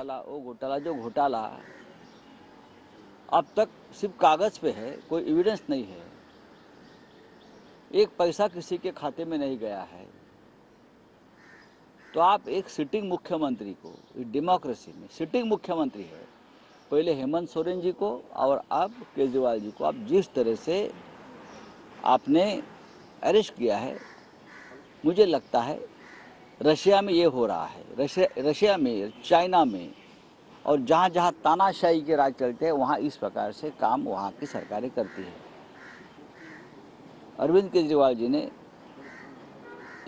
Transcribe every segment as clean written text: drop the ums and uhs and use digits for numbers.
घोटाला जो घोटाला अब तक सिर्फ कागज पे है, कोई एविडेंस नहीं है, एक पैसा किसी के खाते में नहीं गया है। तो आप एक सिटिंग मुख्यमंत्री को, डेमोक्रेसी में सिटिंग मुख्यमंत्री है, पहले हेमंत सोरेन जी को और अब केजरीवाल जी को आप जिस तरह से आपने अरेस्ट किया है, मुझे लगता है रशिया में ये हो रहा है, रशिया में, चाइना में और जहाँ जहाँ तानाशाही के राज चलते हैं वहाँ इस प्रकार से काम वहाँ की सरकारें करती है। अरविंद केजरीवाल जी ने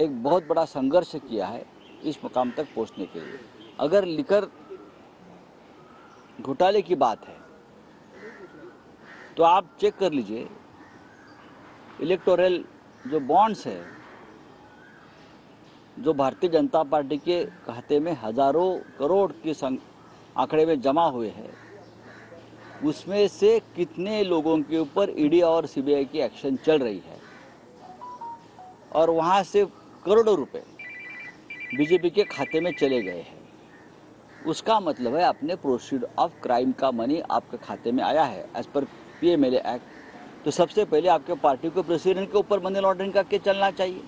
एक बहुत बड़ा संघर्ष किया है इस मुकाम तक पहुँचने के लिए। अगर लिकर घोटाले की बात है तो आप चेक कर लीजिए, इलेक्टोरल जो बॉन्ड्स है जो भारतीय जनता पार्टी के खाते में हजारों करोड़ के आंकड़े में जमा हुए हैं, उसमें से कितने लोगों के ऊपर ईडी और सीबीआई की एक्शन चल रही है और वहां से करोड़ों रुपए बीजेपी के खाते में चले गए हैं। उसका मतलब है अपने प्रोसीड ऑफ क्राइम का मनी आपके खाते में आया है एज पर पीएमएलए एक्ट। तो सबसे पहले आपके पार्टी को प्रेसिडेंट के ऊपर मनी लॉन्ड्रिंग का केस चलना चाहिए।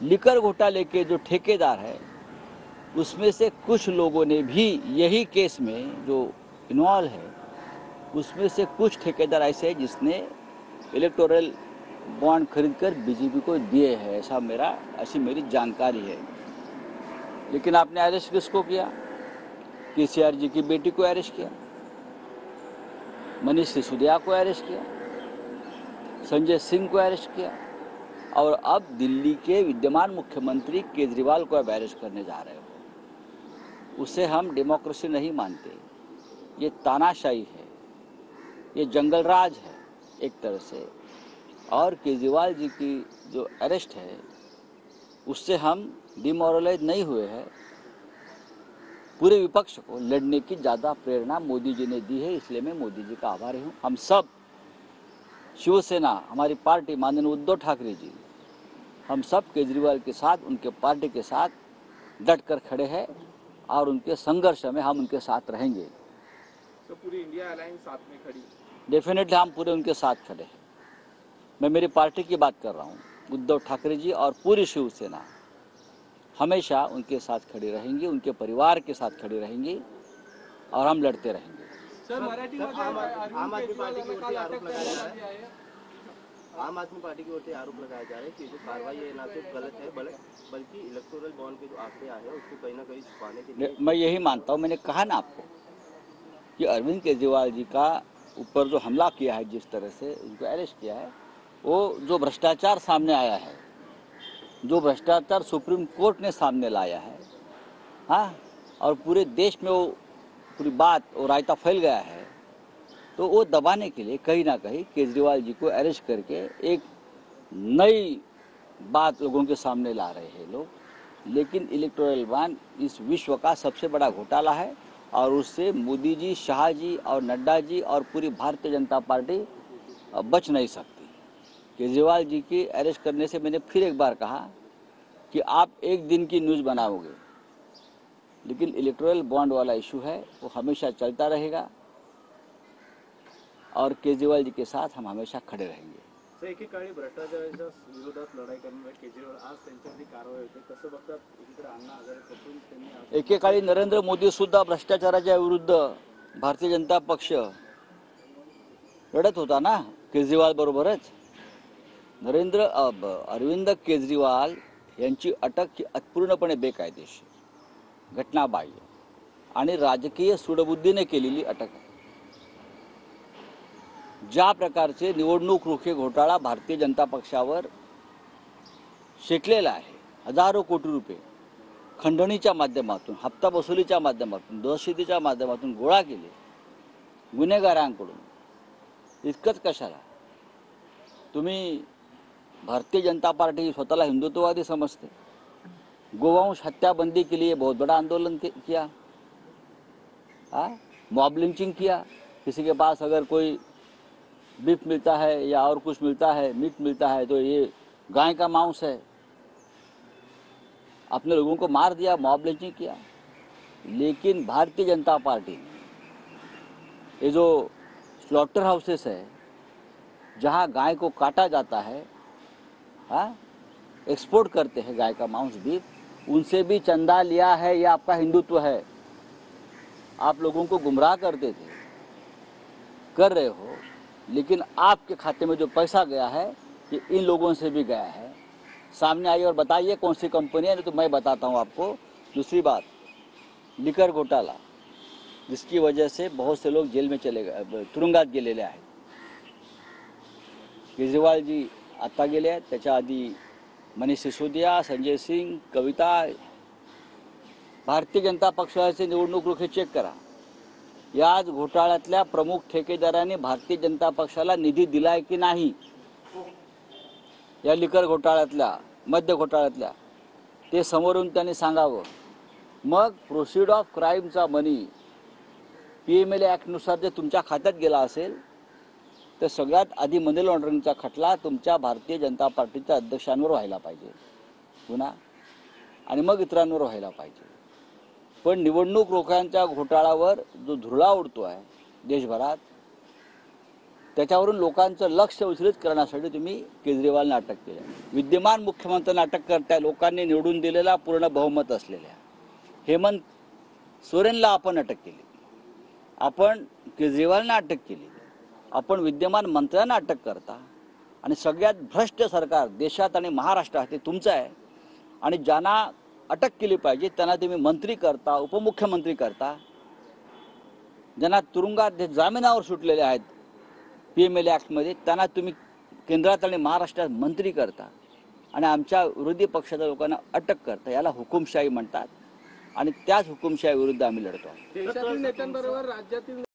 लिकर घोटाले के जो ठेकेदार है उसमें से कुछ लोगों ने भी यही केस में जो इन्वॉल्व है, उसमें से कुछ ठेकेदार ऐसे हैं जिसने इलेक्टोरल बॉन्ड खरीदकर बीजेपी को दिए हैं, ऐसी मेरी जानकारी है। लेकिन आपने अरेस्ट किसको किया? केसीआर जी की बेटी को अरेस्ट किया, मनीष सिसोदिया को अरेस्ट किया, संजय सिंह को अरेस्ट किया और अब दिल्ली के विद्यमान मुख्यमंत्री केजरीवाल को अब अरेस्ट करने जा रहे हो। उसे हम डेमोक्रेसी नहीं मानते, ये तानाशाही है, ये जंगल राज है एक तरह से। और केजरीवाल जी की जो अरेस्ट है उससे हम डिमोरलाइज नहीं हुए हैं। पूरे विपक्ष को लड़ने की ज़्यादा प्रेरणा मोदी जी ने दी है, इसलिए मैं मोदी जी का आभारी हूँ। हम सब शिवसेना, हमारी पार्टी, माननीय उद्धव ठाकरे जी, हम सब केजरीवाल के साथ, उनके पार्टी के साथ डट कर खड़े हैं और उनके संघर्ष में हम उनके साथ रहेंगे। तो पूरी इंडिया अलायंस साथ में खड़ी? डेफिनेटली हम पूरे उनके साथ खड़े हैं। मैं मेरी पार्टी की बात कर रहा हूँ, उद्धव ठाकरे जी और पूरी शिवसेना हमेशा उनके साथ खड़ी रहेंगी, उनके परिवार के साथ खड़ी रहेंगी और हम लड़ते रहेंगे। सर, मराठीमध्ये आम आदमी पार्टी की ओर से आरोप लगाया जा रहा है, आम आदमी पार्टी की ओर से आरोप लगाया जा रहा है कि जो कार्रवाई है ना सिर्फ गलत है बल्कि इलेक्टोरल बॉन्ड के जो आंकड़े आए हैं उसको कहीं ना कहीं छुपाने के लिए। मैं यही मानता हूँ, मैंने कहा ना आपको कि अरविंद केजरीवाल जी का ऊपर जो हमला किया है, जिस तरह से उनको अरेस्ट किया है, वो जो भ्रष्टाचार सामने आया है, जो भ्रष्टाचार सुप्रीम कोर्ट ने सामने लाया है, हाँ, और पूरे देश में वो पूरी बात और रायता फैल गया है, तो वो दबाने के लिए कहीं ना कहीं केजरीवाल जी को अरेस्ट करके एक नई बात लोगों के सामने ला रहे हैं लोग। लेकिन इलेक्टोरल बॉन्ड इस विश्व का सबसे बड़ा घोटाला है और उससे मोदी जी, शाह जी और नड्डा जी और पूरी भारतीय जनता पार्टी बच नहीं सकती। केजरीवाल जी की अरेस्ट करने से मैंने फिर एक बार कहा कि आप एक दिन की न्यूज़ बनाओगे, लेकिन इलेक्टोरल बॉन्ड वाला इशू है वो हमेशा चलता रहेगा और केजरीवाल जी के साथ हम हमेशा खड़े रहेंगे। एकेकाळी भ्रष्टाचाराच्या विरोधात लढाई करणारे केजरीवाल आज त्यांच्यावरती कारवाई होते, कसं बघतात? एकीकडे अण्णा हजारेपासून त्यांनी एकेकाळी नरेंद्र मोदी सुद्धा भ्रष्टाचाराच्या विरुद्ध भारतीय जनता पक्ष लढत होता ना केजरीवाल बरोबरच। अरविंद केजरीवाल यांची अटक ही पूर्णपणे बेकायदेशीर, घटनाबाह्य आणि राजकीय सूडबुद्धीने केलेली अटक आहे। ज्या प्रकारचे निवडणूक रोखे घोटाळा भारतीय जनता पक्षावर शेकलेला आहे, हजारो कोटी रुपये खंडणीच्या माध्यमातून, हप्ता वसुलीच्या माध्यमातून, दहशतीच्या माध्यमातून गोळा केले गुन्हेगारांकडून, इतकंच कशाला? तुम्ही भारतीय जनता पार्टी स्वतःला हिंदुत्ववादी समझते, गोवंश हत्याबंदी के लिए बहुत बड़ा आंदोलन किया, मॉब लिंचिंग किया। किसी के पास अगर कोई बीफ मिलता है या और कुछ मिलता है, मीट मिलता है, तो ये गाय का मांस है, अपने लोगों को मार दिया, मॉब लिंचिंग किया। लेकिन भारतीय जनता पार्टी ने ये जो स्लॉटर हाउसेस है जहां गाय को काटा जाता है, एक्सपोर्ट करते हैं गाय का मांस भी, उनसे भी चंदा लिया है। यह आपका हिंदुत्व है। आप लोगों को गुमराह करते थे, कर रहे हो, लेकिन आपके खाते में जो पैसा गया है ये इन लोगों से भी गया है। सामने आइए और बताइए कौन सी कंपनी है, नहीं तो मैं बताता हूँ आपको। दूसरी बात, लिकर घोटाला, जिसकी वजह से बहुत से लोग जेल में चले गए, तुरुंगात गेलेले आहेत। केजरीवाल जी आता गेले आहेत, त्याच्या आधी मनीष सिसोदिया, संजय सिंग, कविता। भारतीय जनता पक्षाचे निवडणूक रोखे चेक करा। याच घोटाळ्यातल्या प्रमुख ठेकेदारांनी भारतीय जनता पक्षाला निधी दिलाय की नाही, या लिकर घोटाळ्यातल्या, मद्य घोटाळ्यातल्या, ते समोरून त्यांनी सांगावं। मग प्रोसीड ऑफ क्राईमचा मनी PMLA ॲक्टनुसार जर तुमच्या खात्यात गेला असेल तर सगळ्यात आधी मनी लॉन्ड्रिंगचा खटला तुमच्या भारतीय जनता पार्टीच्या अध्यक्षांवर व्हायला पाहिजे पुन्हा, आणि मग इतरांवर व्हायला पाहिजे। पण निवडणूक रोख्यांच्या घोटाळ्यावर जो धुरळा उडतो आहे देशभरात, त्याच्यावरून लोकांचं लक्ष विचलित करण्यासाठी तुम्ही केजरीवालना अटक केली। विद्यमान मुख्यमंत्र्यांना अटक करताय, लोकांनी निवडून दिलेला पूर्ण बहुमत असलेल्या हेमंत सोरेनला आपण अटक केली, आपण केजरीवालना अटक केली, आपण विद्यमान मंत्र्यांना अटक करता, आणि सगळ्यात भ्रष्ट सरकार देशात आणि महाराष्ट्रात ते तुमचं आहे। आणि ज्यांना अटक केली पाहिजे त्यांना तुम्ही मंत्री करता, उपमुख्यमंत्री करता, ज्यांना तुरुंगात जामिनावर सुटलेले आहेत PMLA ॲक्टमध्ये त्यांना तुम्ही केंद्रात आणि महाराष्ट्रात मंत्री करता, आणि आमच्या विरोधी पक्षाच्या लोकांना अटक करता। याला हुकुमशाही म्हणतात, आणि त्याच हुकुमशाही विरुद्ध आम्ही लढतो। देशातील नेत्यांबरोबर राज्यातील